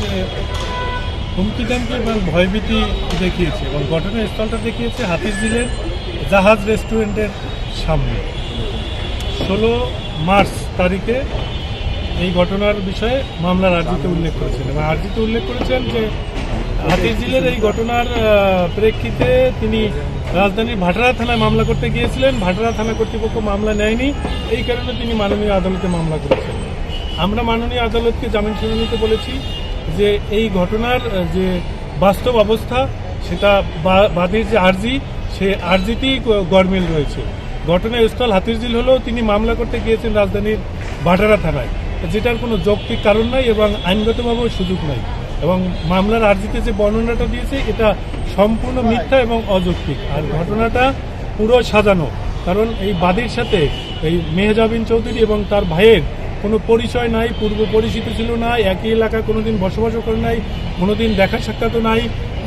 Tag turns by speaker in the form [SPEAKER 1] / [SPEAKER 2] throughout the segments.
[SPEAKER 1] যে হুমকি-ধামকি এবং ভয়ভীতি দেখিয়েছে এবং ঘটনাস্থলটা দেখিয়েছে হাতিরঝিলের জাহাজ রেস্টুরেন্টের সামনে। 16 মার্চ তারিখে এই ঘটনার বিষয়ে মামলার আর্জিতে উল্লেখ করেছেন এবং আর্জিতে উল্লেখ করেছেন যে হাতিরঝিলের এই ঘটনার প্রেক্ষিতে তিনি রাজধানীর ভাটারা থানায় মামলা করতে গিয়েছিলেন। ভাটারা থানা কর্তৃপক্ষ মামলা নেয়নি, এই কারণে তিনি মাননীয় আদালতে মামলা করেছেন। আমরা মাননীয় আদালতকে জামিন শুনানিতে বলেছি যে এই ঘটনার যে বাস্তব অবস্থা সেটা বাদীর যে আর্জি, সে আর্জিতেই গরমিল রয়েছে। ঘটনাস্থল হাতিরঝিল হলেও তিনি মামলা করতে গিয়েছেন রাজধানীর ভাটারা থানায়, যেটার কোনো যৌক্তিক কারণ নাই এবং আইনগতভাবেও সুযোগ নাই। এবং মামলার আর্জিতে যে বর্ণনাটা দিয়েছে এটা সম্পূর্ণ মিথ্যা এবং অযৌক্তিক। আর ঘটনাটা পুরো সাজানো, কারণ এই বাদীর সাথে এই মেহজাবিন চৌধুরী এবং তার ভাইয়ের কোনো পরিচয় নাই, পূর্ব পরিচিত ছিল না, একই এলাকায় কোনোদিন বসবাসও করে নাই, কোনোদিন দেখা সাক্ষাৎও নাই।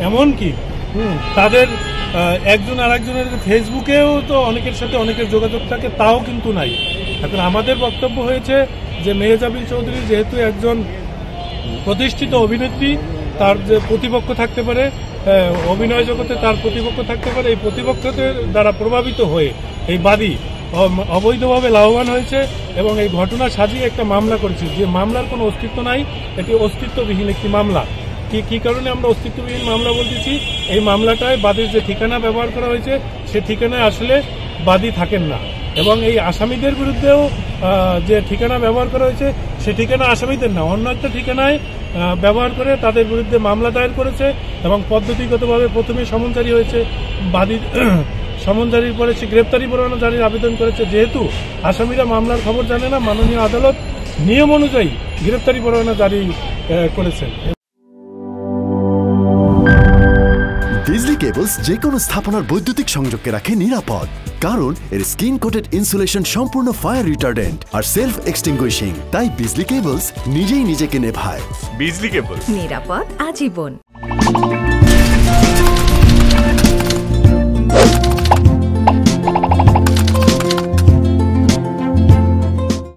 [SPEAKER 1] এমনকি তাদের একজন আরেকজনের ফেসবুকেও তো অনেকের সাথে অনেকের যোগাযোগ থাকে, তাও কিন্তু নাই। এখন আমাদের বক্তব্য হয়েছে যে মেহজাবিন চৌধুরী যেহেতু একজন প্রতিষ্ঠিত অভিনেত্রী, তার যে প্রতিপক্ষ থাকতে পারে, অভিনয় জগতে তার প্রতিপক্ষ থাকতে পারে, এই প্রতিপক্ষদের দ্বারা প্রভাবিত হয়ে এই বাদী অবৈধভাবে লাভবান হয়েছে এবং এই ঘটনা সাজিয়ে একটা মামলা করেছে, যে মামলার কোনো অস্তিত্ব নাই, এটি অস্তিত্ববিহীন একটি মামলা। কি কারণে আমরা অস্তিত্ববিহীন মামলা বলতেছি? এই মামলাটায় বাদীর যে ঠিকানা ব্যবহার করা হয়েছে সে ঠিকানায় আসলে বাদী থাকেন না এবং এই আসামিদের বিরুদ্ধেও যে ঠিকানা ব্যবহার করা হয়েছে সে ঠিকানা আসামিদের না, অন্য একটা ঠিকানায় ব্যবহার করে তাদের বিরুদ্ধে মামলা দায়ের করেছে এবং পদ্ধতিগতভাবে প্রথমে সমন জারি হয়েছে। বাদী সমন জারির পরে সে গ্রেপ্তারি পরোয়ানা জারির আবেদন করেছে। যেহেতু আসামিরা মামলার খবর জানে না, মাননীয় আদালত নিয়ম অনুযায়ী গ্রেপ্তারি পরোয়ানা জারি করেছেন।
[SPEAKER 2] বিজলি কেবলস যে কোনো স্থাপনার বৈদ্যুতিক সংযোগকে রাখে নিরাপদ, কারণ এর স্কিন কোটেড ইনসুলেশন সম্পূর্ণ ফায়ার রিটার্ডেন্ট আর সেলফ এক্সটিংগুইশিং। তাই বিজলি কেবলস নিজেই নিজেকে নেভায়।
[SPEAKER 3] বিজলি কেবল,
[SPEAKER 4] নিরাপদ আজীবন।